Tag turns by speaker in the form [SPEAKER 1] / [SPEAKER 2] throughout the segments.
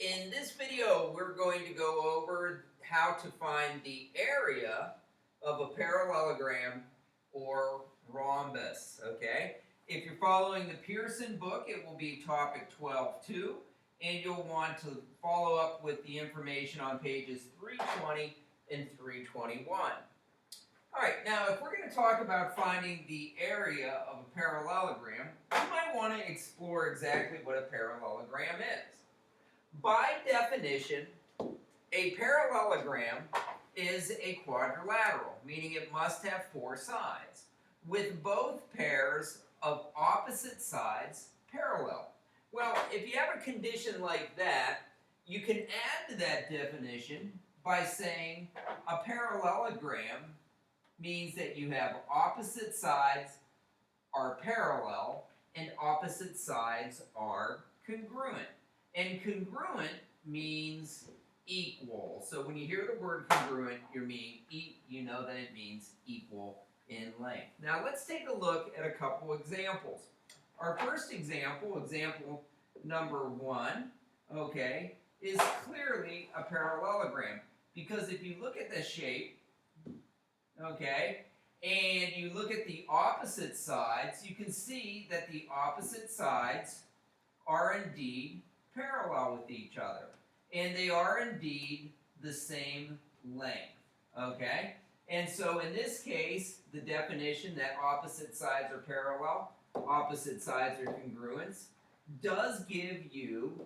[SPEAKER 1] In this video, we're going to go over how to find the area of a parallelogram or rhombus, okay? If you're following the Pearson book, it will be topic 12.2, and you'll want to follow up with the information on pages 320 and 321. All right, now if we're going to talk about finding the area of a parallelogram, you might want to explore exactly what a parallelogram is. By definition, a parallelogram is a quadrilateral, meaning it must have four sides, with both pairs of opposite sides parallel. Well, if you have a condition like that, you can add to that definition by saying a parallelogram means that you have opposite sides are parallel and opposite sides are congruent. And congruent means equal. So when you hear the word congruent, you know that it means equal in length. Now let's take a look at a couple examples. Our first example, example number 1, okay, is clearly a parallelogram. Because if you look at the shape, okay, and you look at the opposite sides, you can see that the opposite sides are indeed parallel with each other. And they are indeed the same length, okay? And so in this case, the definition that opposite sides are parallel, opposite sides are congruence, does give you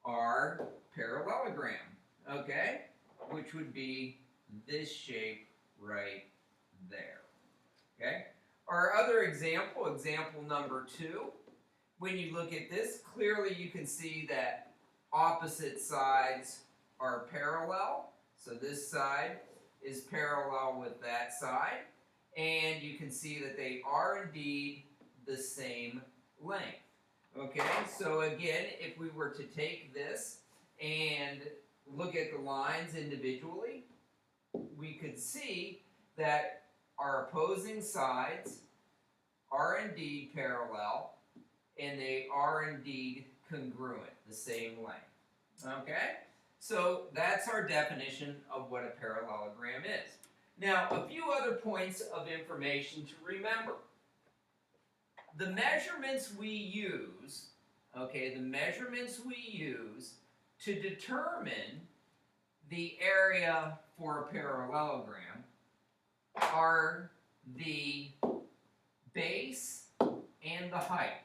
[SPEAKER 1] our parallelogram, okay? Which would be this shape right there, okay? Our other example, example number 2, when you look at this, clearly you can see that opposite sides are parallel. So this side is parallel with that side. And you can see that they are indeed the same length. Okay, so again, if we were to take this and look at the lines individually, we could see that our opposing sides are indeed parallel, and they are indeed congruent, the same length. Okay? So that's our definition of what a parallelogram is. Now, a few other points of information to remember. The measurements we use, okay, the measurements we use to determine the area for a parallelogram are the base and the height.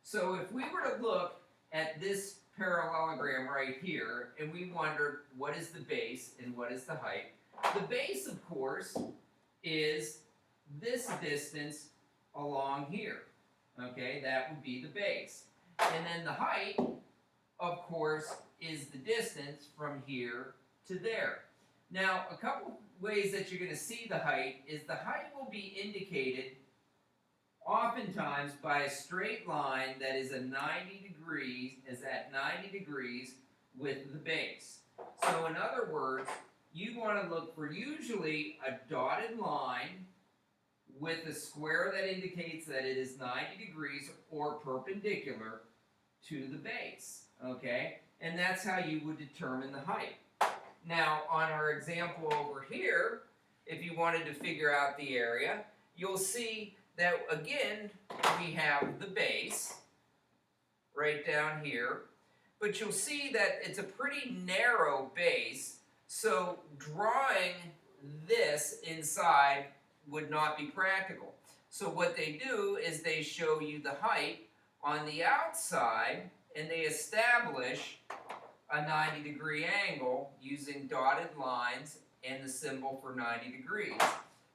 [SPEAKER 1] So if we were to look at this parallelogram right here, and we wondered what is the base and what is the height, the base, of course, is this distance along here. Okay, that would be the base. And then the height, of course, is the distance from here to there. Now, a couple ways that you're going to see the height is the height will be indicated oftentimes by a straight line that is at 90 degrees with the base. So in other words, you want to look for usually a dotted line with a square that indicates that it is 90 degrees or perpendicular to the base, okay? And that's how you would determine the height. Now, on our example over here, if you wanted to figure out the area, you'll see that, again, we have the base right down here, but you'll see that it's a pretty narrow base, so drawing this inside would not be practical. So what they do is they show you the height on the outside, and they establish a 90-degree angle using dotted lines and the symbol for 90 degrees.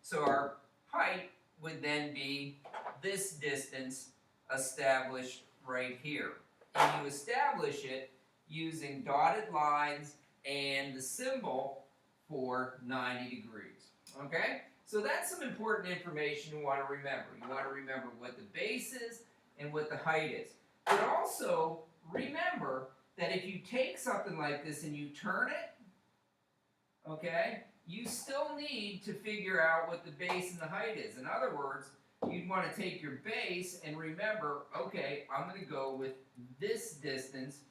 [SPEAKER 1] So our height would then be this distance established right here. And you establish it using dotted lines and the symbol for 90 degrees. Okay? So that's some important information you want to remember. You want to remember what the base is and what the height is. But also remember that if you take something like this and you turn it, okay, you still need to figure out what the base and the height is. In other words, you'd want to take your base and remember, okay, I'm going to go with this distance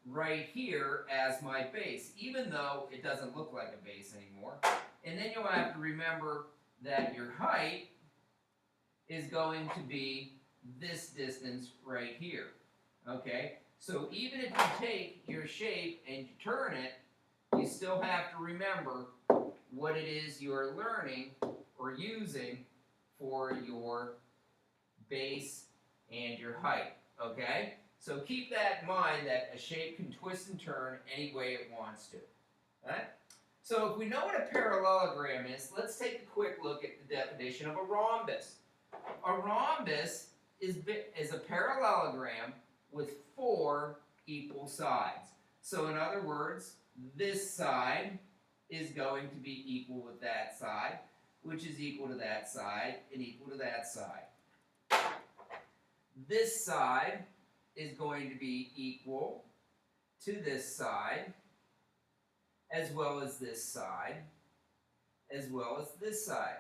[SPEAKER 1] right here as my base, even though it doesn't look like a base anymore. And then you'll have to remember that your height is going to be this distance right here. Okay? So even if you take your shape and you turn it, you still have to remember what it is you're learning or using for your base and your height. Okay? So keep that in mind, that a shape can twist and turn any way it wants to. All right? So if we know what a parallelogram is, let's take a quick look at the definition of a rhombus. A rhombus is a parallelogram with 4 equal sides. So in other words, this side is going to be equal with that side, which is equal to that side, and equal to that side. This side is going to be equal to this side, as well as this side, as well as this side.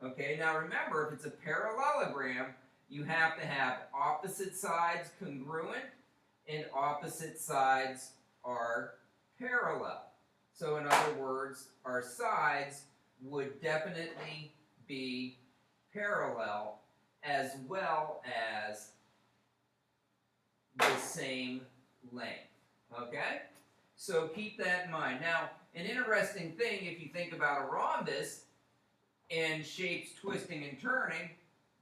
[SPEAKER 1] Okay, now remember, if it's a parallelogram, you have to have opposite sides congruent, and opposite sides are parallel. So in other words, our sides would definitely be parallel, as well as the same length. Okay? So keep that in mind. Now, an interesting thing, if you think about a rhombus and shapes twisting and turning,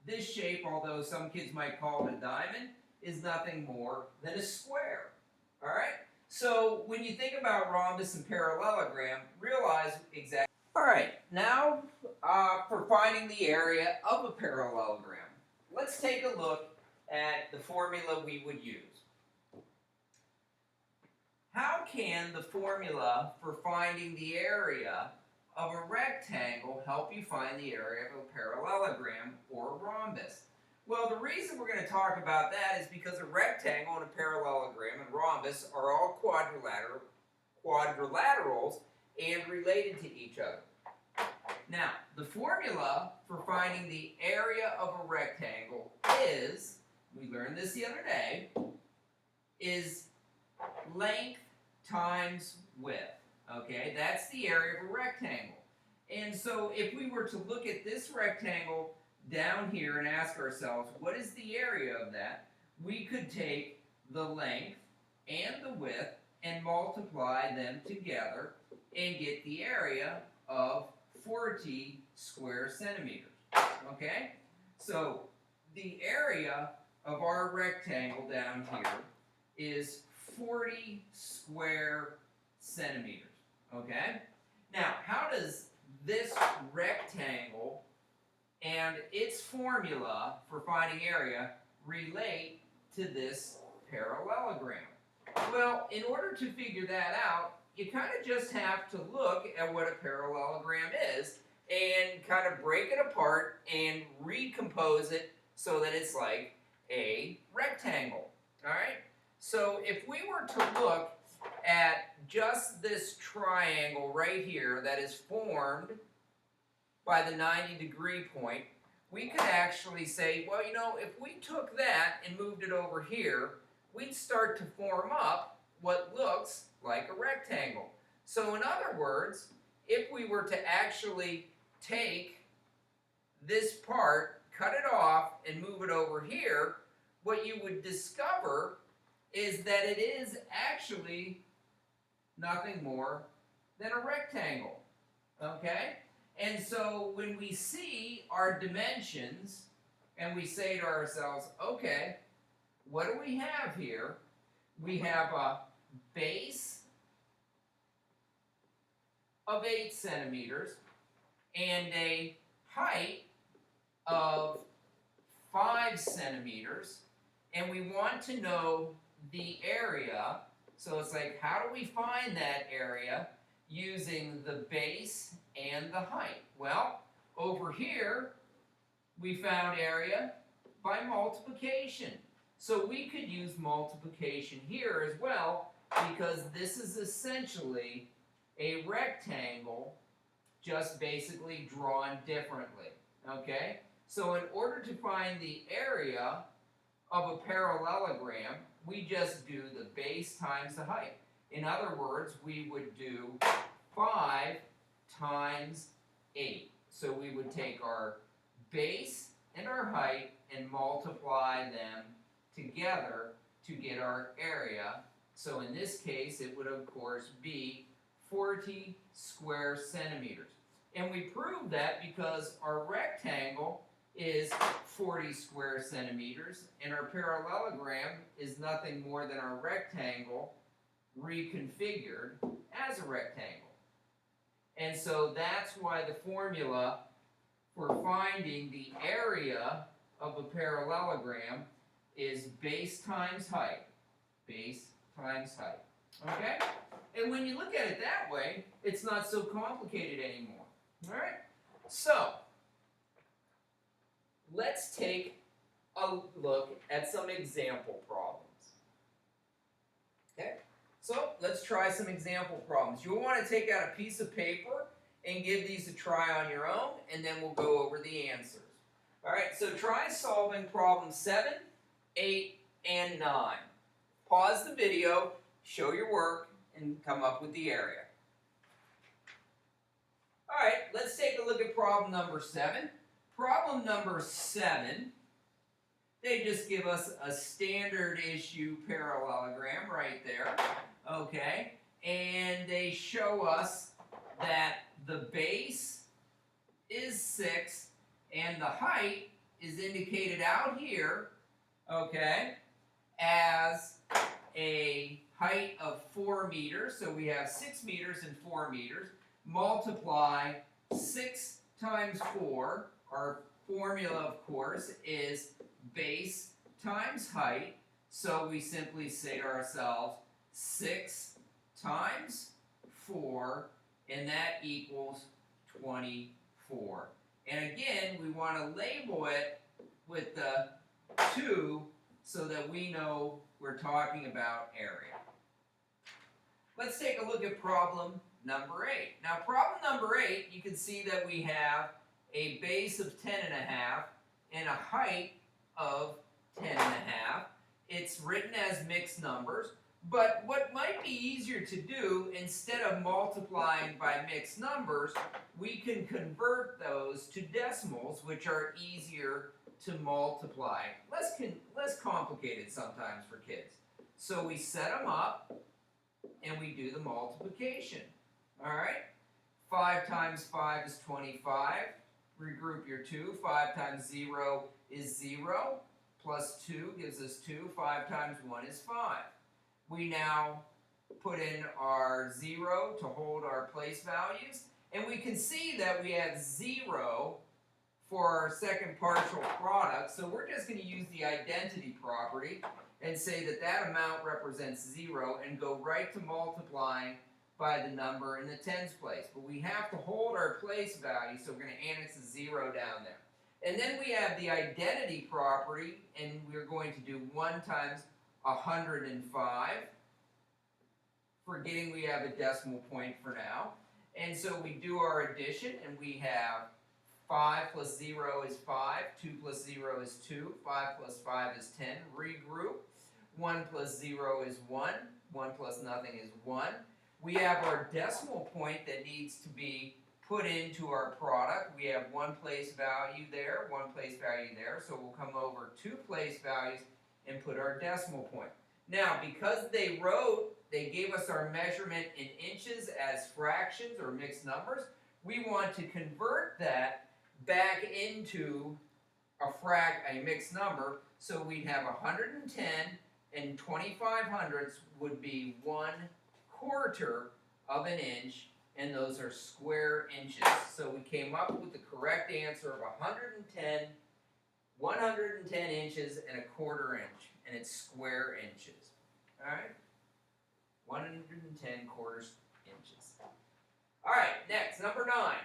[SPEAKER 1] this shape, although some kids might call it a diamond, is nothing more than a square. All right? So when you think about rhombus and parallelogram, realize exactly. All right, now for finding the area of a parallelogram, let's take a look at the formula we would use. How can the formula for finding the area of a rectangle help you find the area of a parallelogram or a rhombus? Well, the reason we're going to talk about that is because a rectangle and a parallelogram and rhombus are all quadrilaterals and related to each other. Now, the formula for finding the area of a rectangle is, we learned this the other day, is length times width. Okay, that's the area of a rectangle. And so if we were to look at this rectangle down here and ask ourselves, what is the area of that? We could take the length and the width and multiply them together and get the area of 40 square centimeters. Okay? So the area of our rectangle down here is 40 square centimeters. Okay? Now, how does this rectangle and its formula for finding area relate to this parallelogram? Well, in order to figure that out, you kind of just have to look at what a parallelogram is and kind of break it apart and recompose it so that it's like a rectangle. All right? So if we were to look at just this triangle right here that is formed by the 90-degree point, we could actually say, well, you know, if we took that and moved it over here, we'd start to form up what looks like a rectangle. So in other words, if we were to actually take this part, cut it off, and move it over here, what you would discover is that it is actually nothing more than a rectangle. Okay? And so when we see our dimensions and we say to ourselves, okay, what do we have here? We have a base of 8 centimeters and a height of 5 centimeters, and we want to know the area. So it's like, how do we find that area using the base and the height? Well, over here, we found area by multiplication. So we could use multiplication here as well, because this is essentially a rectangle, just basically drawn differently. Okay? So in order to find the area of a parallelogram, we just do the base times the height. In other words, we would do 5 times 8. So we would take our base and our height and multiply them together to get our area. So in this case, it would of course be 40 square centimeters. And we proved that because our rectangle is 40 square centimeters, and our parallelogram is nothing more than our rectangle reconfigured as a rectangle. And so that's why the formula for finding the area of a parallelogram is base times height. Base times height. Okay? And when you look at it that way, it's not so complicated anymore. All right? So, let's take a look at some example problems. Okay? So, let's try some example problems. You'll want to take out a piece of paper and give these a try on your own, and then we'll go over the answers. All right, so try solving problems 7, 8, and 9. Pause the video, show your work, and come up with the area. All right, let's take a look at problem number 7. Problem number 7, they just give us a standard issue parallelogram right there, okay? And they show us that the base is 6 and the height is indicated out here, okay, as a height of 4 meters. So we have 6 meters and 4 meters. Multiply 6 times 4. Our formula, of course, is base times height. So we simply say to ourselves 6 times 4, and that equals 24. And again, we want to label it with the 2 so that we know we're talking about area. Let's take a look at problem number 8. Now, problem number 8, you can see that we have a base of 10.5 and a height of 10.5. It's written as mixed numbers, but what might be easier to do, instead of multiplying by mixed numbers, we can convert those to decimals, which are easier to multiply. Less complicated sometimes for kids. So we set them up, and we do the multiplication. All right? 5 times 5 is 25. Regroup your 2. 5 times 0 is 0. Plus 2 gives us 2. 5 times 1 is 5. We now put in our 0 to hold our place values. And we can see that we have 0 for our second partial product. So we're just going to use the identity property and say that that amount represents 0 and go right to multiplying by the number in the tens place. But we have to hold our place value, so we're going to annex a 0 down there. And then we have the identity property, and we're going to do 1 times 105. Forgetting we have a decimal point for now. And so we do our addition, and we have 5 plus 0 is 5, 2 plus 0 is 2, 5 plus 5 is 10. Regroup. 1 plus 0 is 1, 1 plus nothing is 1. We have our decimal point that needs to be put into our product. We have 1 place value there, 1 place value there, so we'll come over 2 place values and put our decimal point. Now, because they gave us our measurement in inches as fractions or mixed numbers, we want to convert that back into a mixed number, so we'd have 110 and 25 hundredths would be 1/4 of an inch, and those are square inches. So we came up with the correct answer of 110 inches and 1/4 inch, and it's square inches. All right? 110 quarters inches. All right, next, number 9.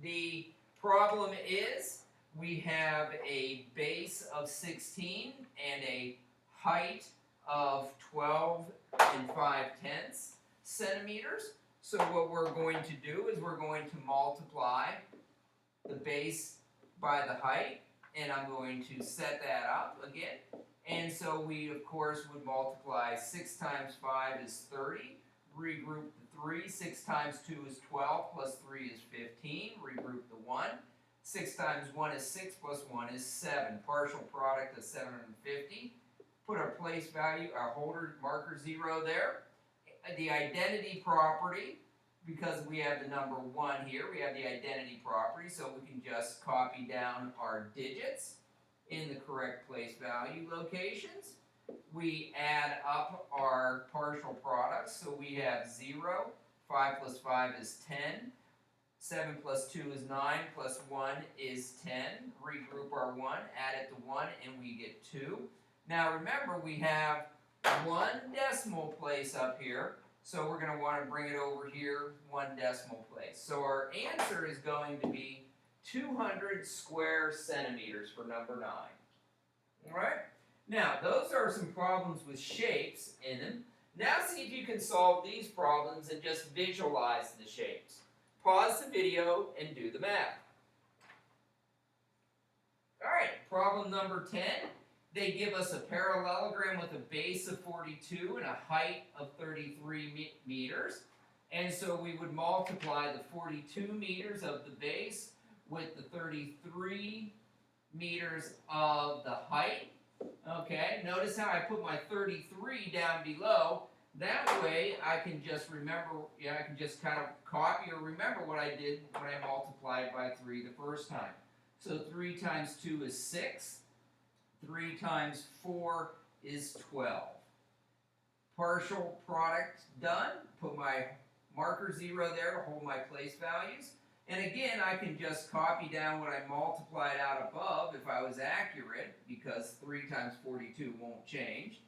[SPEAKER 1] The problem is we have a base of 16 and a height of 12 and 5/10 centimeters. So what we're going to do is we're going to multiply the base by the height, and I'm going to set that up again. And so we, of course, would multiply 6 times 5 is 30. Regroup the 3. 6 times 2 is 12, plus 3 is 15. Regroup the 1. 6 times 1 is 6, plus 1 is 7. Partial product of 750. Put our place value, our holder marker 0 there. The identity property, because we have the number 1 here, we have the identity property, so we can just copy down our digits in the correct place value locations. We add up our partial products, so we have 0, 5 plus 5 is 10, 7 plus 2 is 9, plus 1 is 10. Regroup our 1, add it to 1, and we get 2. Now remember, we have 1 decimal place up here, so we're going to want to bring it over here 1 decimal place. So our answer is going to be 200 square centimeters for number 9. All right? Now, those are some problems with shapes in them. Now see if you can solve these problems and just visualize the shapes. Pause the video and do the math. All right, problem number 10. They give us a parallelogram with a base of 42 and a height of 33 meters. And so we would multiply the 42 meters of the base with the 33 meters of the height. Okay, notice how I put my 33 down below. That way I can just remember, I can just kind of copy or remember what I did when I multiplied by 3 the first time. So 3 times 2 is 6. 3 times 4 is 12. Partial product done. Put my marker 0 there to hold my place values. And again, I can just copy down what I multiplied out above if I was accurate, because 3 times 42 won't change.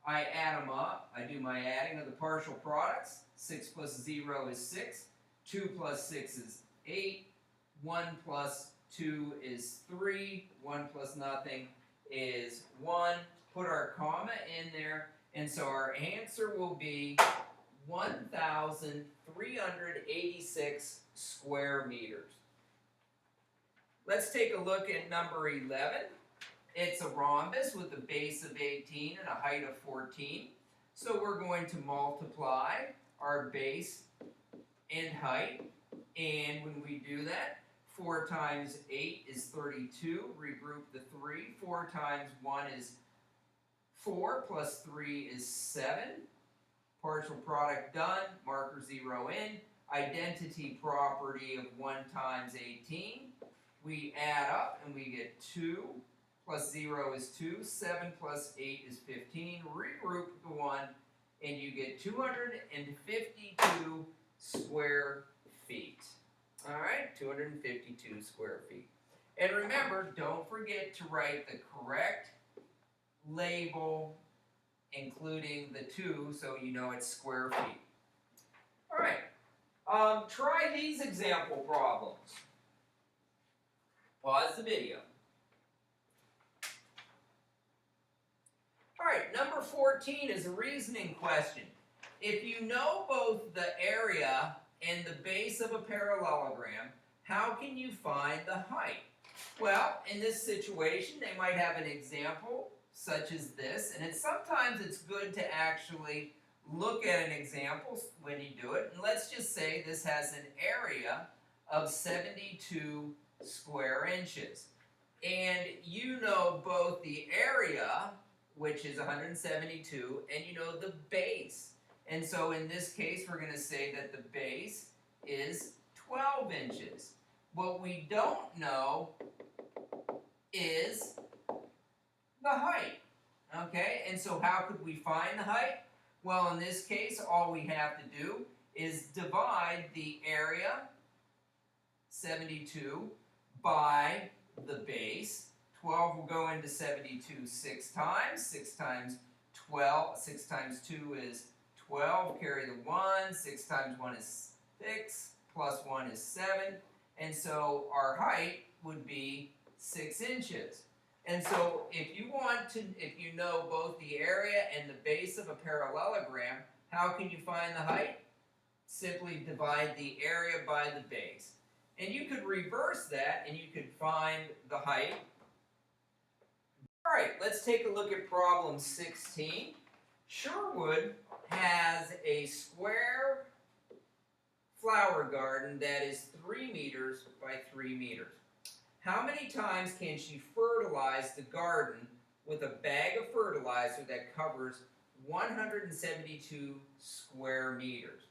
[SPEAKER 1] I add them up. I do my adding of the partial products. 6 plus 0 is 6. 2 plus 6 is 8. 1 plus 2 is 3. 1 plus nothing is 1. Put our comma in there. And so our answer will be 1,386 square meters. Let's take a look at number 11. It's a rhombus with a base of 18 and a height of 14. So we're going to multiply our base and height. And when we do that, 4 times 8 is 32. Regroup the 3. 4 times 1 is 4, plus 3 is 7. Partial product done. Marker 0 in. Identity property of 1 times 18. We add up and we get 2. Plus 0 is 2. 7 plus 8 is 15. Regroup the 1 and you get 252 square feet. All right, 252 square feet. And remember, don't forget to write the correct label, including the 2, so you know it's square feet. All right, try these example problems. Pause the video. All right, number 14 is a reasoning question. If you know both the area and the base of a parallelogram, how can you find the height? Well, in this situation, they might have an example such as this, and sometimes it's good to actually look at an example when you do it. And let's just say this has an area of 72 square inches. And you know both the area, which is 172, and you know the base. And so in this case, we're going to say that the base is 12 inches. What we don't know is the height. Okay, and so how could we find the height? Well, in this case, all we have to do is divide the area, 72, by the base. 12 will go into 72 6 times. 6 times 12, 6 times 2 is 12, carry the 1, 6 times 1 is 6, plus 1 is 7, and so our height would be 6 inches. And so if you know both the area and the base of a parallelogram, how can you find the height? Simply divide the area by the base. And you could reverse that and you could find the height. All right, let's take a look at problem 16. Sherwood has a square flower garden that is 3 meters by 3 meters. How many times can she fertilize the garden with a bag of fertilizer that covers 172 square meters?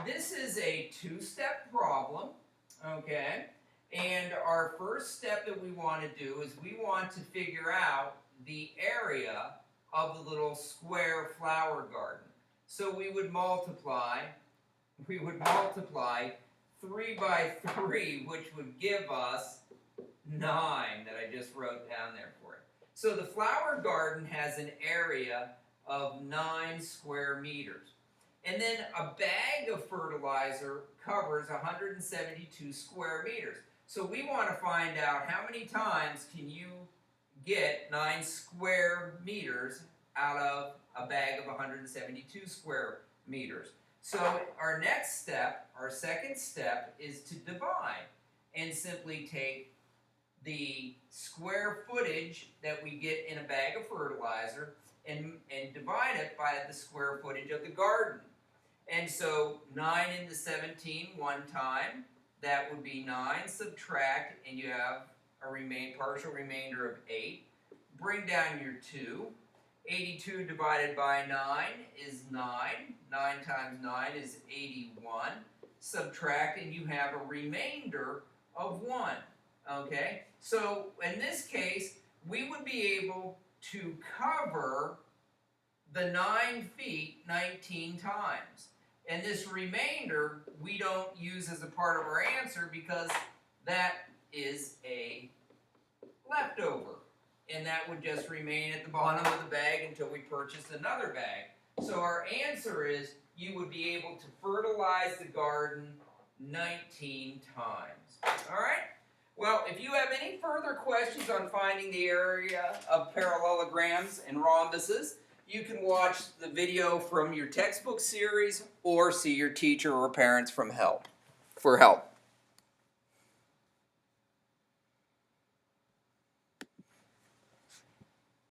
[SPEAKER 1] This is a two-step problem, okay? And our first step that we want to do is we want to figure out the area of the little square flower garden. So we would multiply 3 by 3, which would give us 9 that I just wrote down there for it. So the flower garden has an area of 9 square meters. And then a bag of fertilizer covers 172 square meters. So we want to find out how many times can you get 9 square meters out of a bag of 172 square meters. So our next step, our second step, is to divide and simply take the square footage that we get in a bag of fertilizer and divide it by the square footage of the garden. And so 9 into 17 one time, that would be 9, subtract, and you have a partial remainder of 8. Bring down your 2. 82 divided by 9 is 9. 9 times 9 is 81. Subtract, and you have a remainder of 1. Okay? So in this case, we would be able to cover the 9 feet 19 times. And this remainder we don't use as a part of our answer because that is a leftover. And that would just remain at the bottom of the bag until we purchase another bag. So our answer is you would be able to fertilize the garden 19 times. All right? Well, if you have any further questions on finding the area of parallelograms and rhombuses, you can watch the video from your textbook series or see your teacher or parents for help.